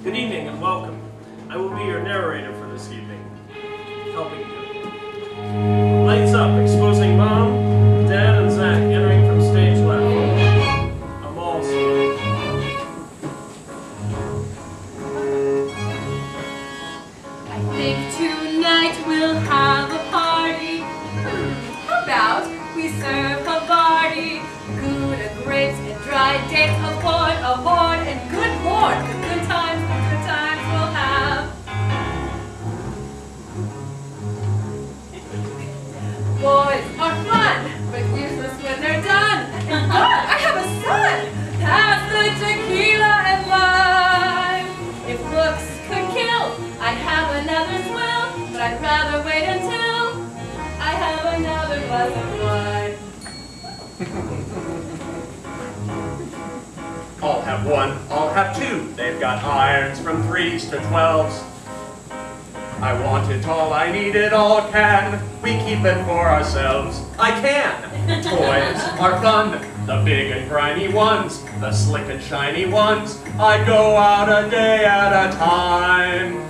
Good evening and welcome. I will be your narrator for this evening, helping you. Lights up, exposing Mom, Dad, and Zach entering from stage left. A mall scene. I think tonight we'll have a party. How about we serve Havarti? Gouda grapes and dried dates, a horde, and good lord, the good times we'll have. Boys are fun, but useless when they're done. And look, I have a son! Pass the tequila and lime. If looks could kill, I'd have another swill, but I'd rather wait until I have another glass of wine. I'll have one, I'll have two. They've got irons from 3s to 12s. I want it all, I need it all, can we keep it for ourselves? I can! Toys are fun, the big and grimy ones, the slick and shiny ones. I go out a day at a time.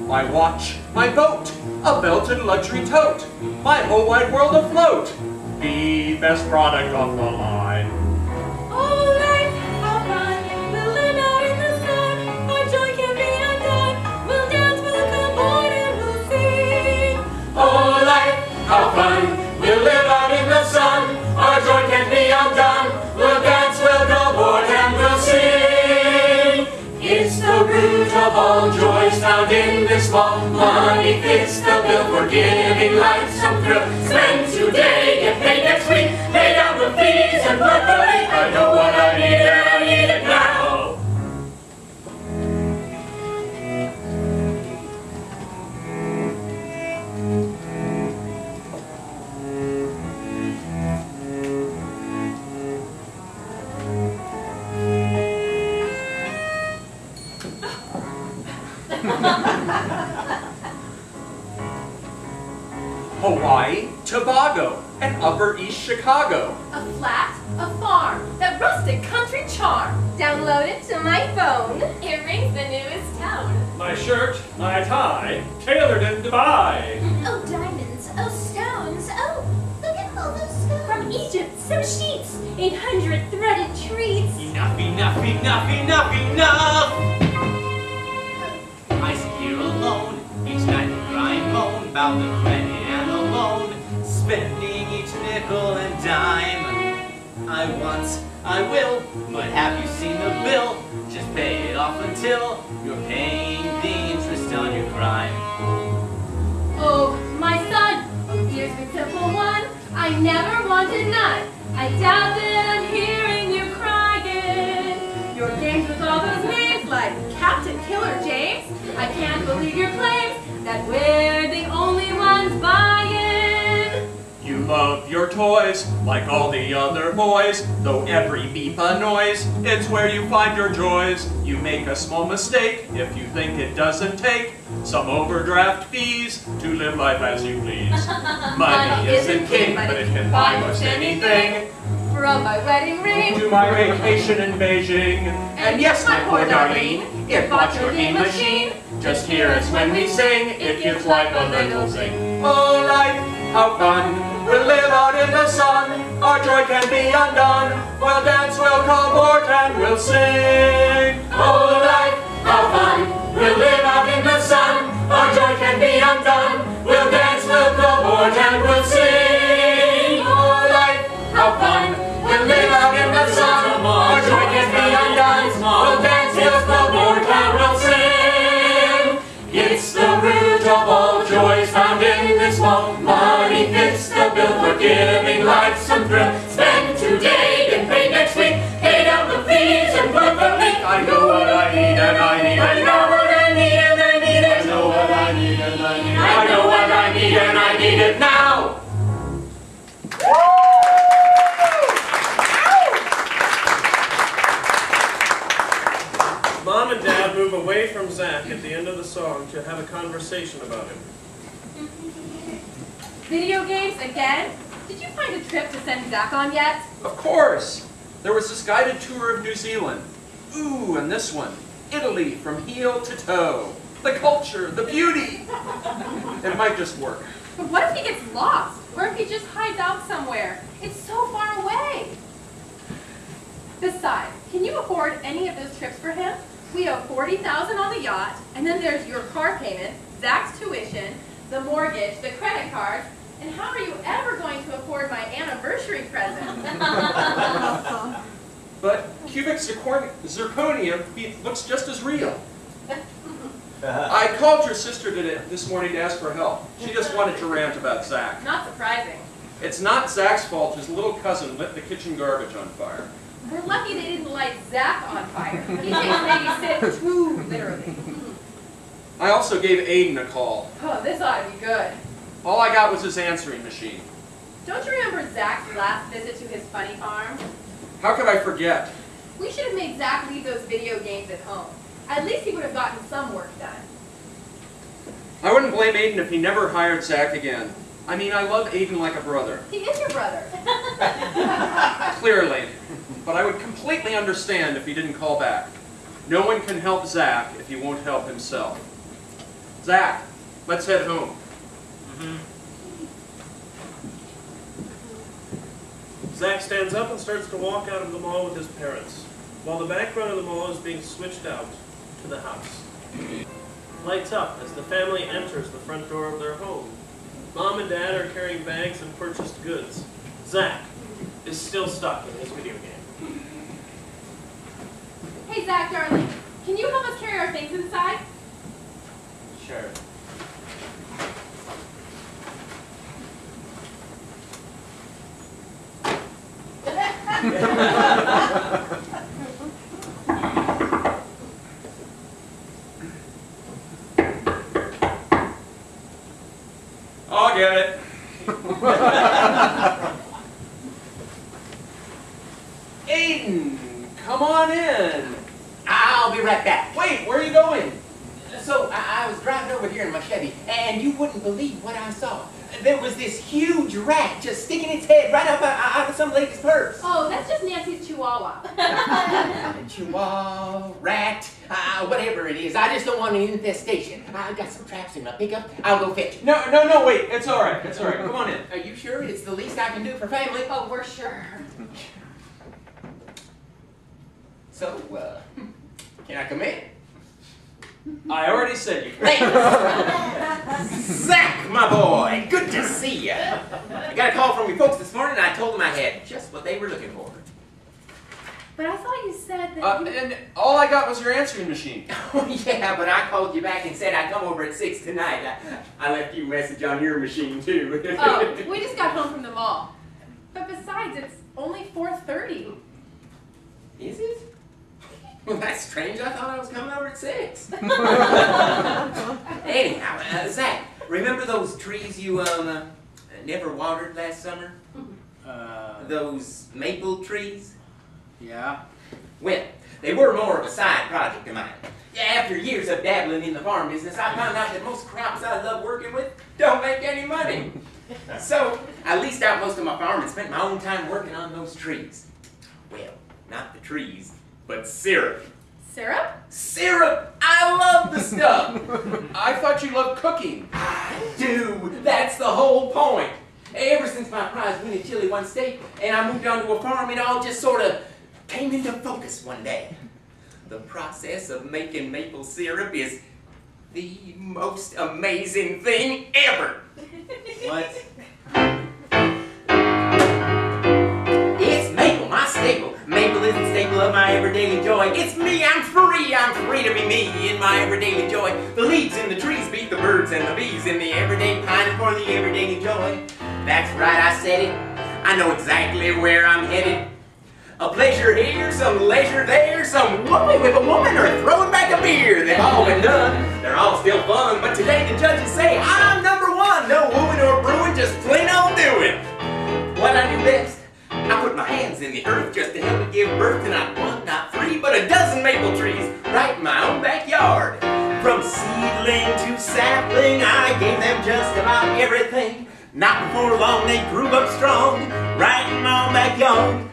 My watch, my boat, a belted luxury tote, my whole wide world afloat, the best product of the line. Oh, life, how fun! We'll live out in the sun. Our joy can be undone. We'll dance, we'll come on, and we'll sing. Oh, life, how fun! We'll live out in the sun. Our joy can be undone. We'll dance, we'll go board, and we'll sing. It's the root of all joys found in this small. Money fits the bill for giving life some thrill. Spend today, get paid next week. Pay down the fees and work the leak. I know what I need and I need it now. Hawaii, Tobago, and Upper East Chicago. A flat, a farm, that rustic country charm. Download it to my phone. It rings the newest tone. My shirt, my tie, tailored in Dubai. Oh, diamonds, oh, stones, oh, look at all those stones. From Egypt, some sheets, 800 threaded treats. Enough, enough, enough, enough, enough! I sit here alone, each night and cry and moan about the credit and the loan, spending each nickel and dime. I want, I will, but have you seen the bill? Just pay it off until you're paying the interest on your crime. Oh, my son, oh, here's the simple one. I never wanted none. I doubt that I'm hearing you crying. Your games with all those names like Captain Killer James. I can't believe your claims that we're the only ones buying. You love your toys like all the other boys, though every beep a noise, it's where you find your joys. You make a small mistake if you think it doesn't take some overdraft fees to live life as you please. Money isn't king, but it can buy most anything. From my wedding ring To my vacation in Beijing. And yes, my poor Darlene, it bought your game machine. Just hear us when we sing, it gives life a little zing. Oh, life, how fun! We'll live out in the sun. Our joy can be undone. We'll dance, we'll cavorte, and we'll sing. Oh, life, how fun! We'll live out in the sun. Our joy can be undone. We'll dance, we'll cavorte, and we'll sing. Oh, life, how fun! We'll live out in giving life some thrill. Spend today, get paid next week. Pay down the fees and put the leak. I know what I need and I need it. I know what I need and I need it. I know what I need and I need it. I know what I need and I need it now. Mom and Dad move away from Zach at the end of the song to have a conversation about him. Video games again? Did you find a trip to send Zach on yet? Of course! There was this guided tour of New Zealand. Ooh, and this one. Italy from heel to toe. The culture, the beauty. It might just work. But what if he gets lost? Or if he just hides out somewhere? It's so far away. Besides, can you afford any of those trips for him? We owe $40,000 on the yacht, and then there's your car payment, Zach's tuition, the mortgage, the credit card, and how are you ever going to afford my anniversary present? But cubic zirconium looks just as real. I called your sister this morning to ask for help. She just wanted to rant about Zach. Not surprising. It's not Zach's fault his little cousin lit the kitchen garbage on fire. We're lucky they didn't light Zach on fire. He takes babysit too literally. I also gave Aiden a call. Oh, this ought to be good. All I got was his answering machine. Don't you remember Zach's last visit to his funny farm? How could I forget? We should have made Zach leave those video games at home. At least he would have gotten some work done. I wouldn't blame Aiden if he never hired Zach again. I mean, I love Aiden like a brother. He is your brother. Clearly. But I would completely understand if he didn't call back. No one can help Zach if he won't help himself. Zach, let's head home. Zach stands up and starts to walk out of the mall with his parents, while the background of the mall is being switched out to the house. Lights up as the family enters the front door of their home. Mom and Dad are carrying bags of purchased goods. Zach is still stuck in his video game. Hey, Zach, darling, can you help us carry our things inside? Sure. I'll get it. Aiden, come on in. I'll be right back. Wait, where are you going? So I was driving over here in my Chevy, and you wouldn't believe what I saw. There was this huge rat just sticking its head right up out of some lady's purse. Oh, that's just Nancy's chihuahua. Chihuahua, rat, whatever it is. I just don't want an infestation. I've got some traps in my pickup. I'll go fetch it. No, wait. It's all right. It's all right. Come on in. Are you sure? It's the least I can do for family. Oh, we're sure. So, can I come in? I already said you. Thanks. Zach, my boy, good to see you. I got a call from your folks this morning, and I told them I had just what they were looking for. But I thought you said that And all I got was your answering machine. Oh, yeah, but I called you back and said I'd come over at 6 tonight. I left you a message on your machine, too. Oh, we just got home from the mall. But besides, it's only 4:30. Is it? Well, that's strange. I thought I was coming over at 6. Anyhow, Zach, remember those trees you never watered last summer? Those maple trees? Yeah. Well, they were more of a side project of mine. After years of dabbling in the farm business, I found out that most crops I love working with don't make any money. So, I leased out most of my farm and spent my own time working on those trees. Well, not the trees, but syrup. Syrup? Syrup! I love the stuff! I thought you loved cooking. I do! That's the whole point! Ever since my prize win in Chile won state and I moved on to a farm, it all just sort of came into focus one day. The process of making maple syrup is the most amazing thing ever! What? It's maple, my staple. Maple is the staple of my everyday joy. It's me, I'm free to be me in my everyday joy. The leaves in the trees beat the birds and the bees in the everyday pine for the everyday joy. That's right, I said it. I know exactly where I'm headed. A pleasure here, some leisure there, some woman with a woman or throwing back a beer. They've all been done, they're all still fun, but today the judges say I'm number one. No wooing or brewing, just plain on doing what I do best. I put my hands in the earth just to help it give birth to not one, not three, but a dozen maple trees right in my own backyard. From seedling to sapling, I gave them just about everything. Not before long they grew up strong, right in my own backyard.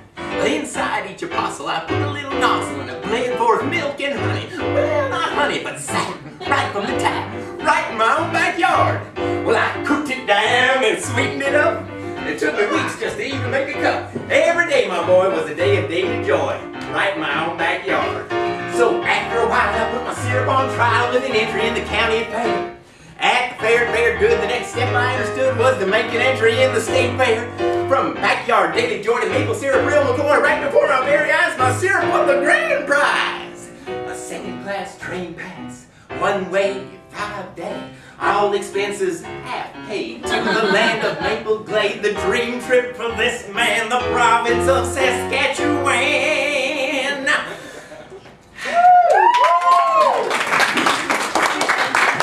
Inside each apostle I put a little nozzle and it bled forth milk and honey. Well, not honey, but satin, right from the tap, right in my own backyard. Well, I cooked it down and sweetened it up. It took me weeks just to even make a cup. Every day, my boy, was a day of daily joy, right in my own backyard. So after a while, I put my syrup on trial with an entry in the county fair. At the fair, it fared good. The next step I understood was to make an entry in the state fair. From backyard daily joy to maple syrup real McCoy, right before my very eyes, my syrup won the grand prize. A second-class train pass, one way, 5 days. All expenses half paid to the land of Maple Glade. The dream trip for this man, the province of Saskatchewan.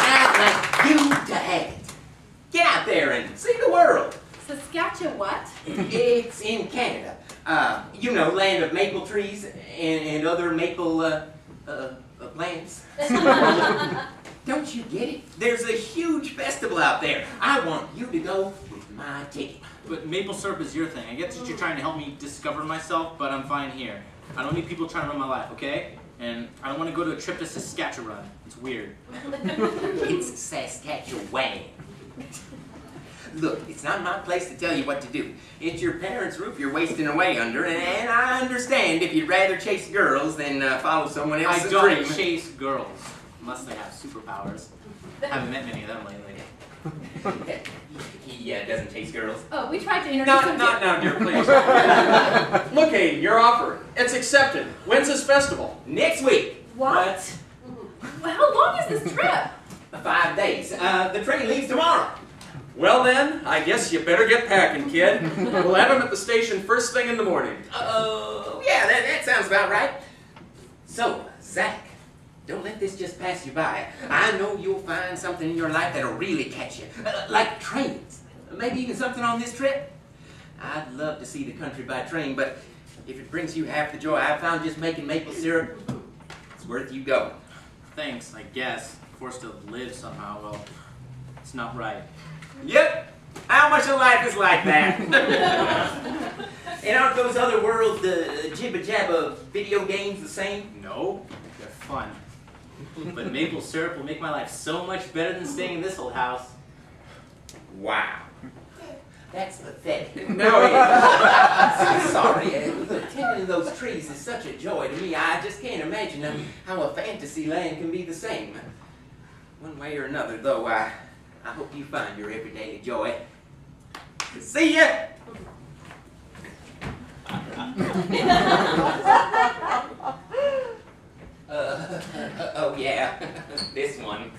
I'd like you to have it. Get out there and see the world. Saskatchewan what? It's in Canada. You know, land of maple trees and other maple plants. Don't you get it? There's a huge festival out there. I want you to go with my ticket. But maple syrup is your thing. I get that you're trying to help me discover myself, but I'm fine here. I don't need people trying to run my life, okay? And I don't want to go to a trip to Saskatchewan. It's weird. It's Saskatchewan. Look, it's not my place to tell you what to do. It's your parents' roof you're wasting away under, and I understand if you'd rather chase girls than follow someone else's dream. I don't chase girls, unless they have superpowers. I haven't met many of them lately. He doesn't chase girls. Oh, we tried to introduce him Not now, dear, please. Look, Aiden, your offer. It's accepted. When's this festival? Next week. What? Well, how long is this trip? 5 days. The train leaves tomorrow. Well then, I guess you better get packing, kid. We'll have him at the station first thing in the morning. Yeah, that sounds about right. So, Zach, don't let this just pass you by. I know you'll find something in your life that'll really catch you. Like trains. Maybe even something on this trip. I'd love to see the country by train, but if it brings you half the joy I've found just making maple syrup, it's worth you going. Thanks, I guess. Forced to live somehow, well, it's not right. Yep. How much of life is like that? And aren't those other worlds, the jibba-jabba video games, the same? No, they're fun. But maple syrup will make my life so much better than staying in this old house. Wow. That's pathetic. No, I'm sorry. Tending those trees is such a joy to me. I just can't imagine how a fantasy land can be the same. One way or another, though, I hope you find your everyday joy. See ya! Oh yeah, this one.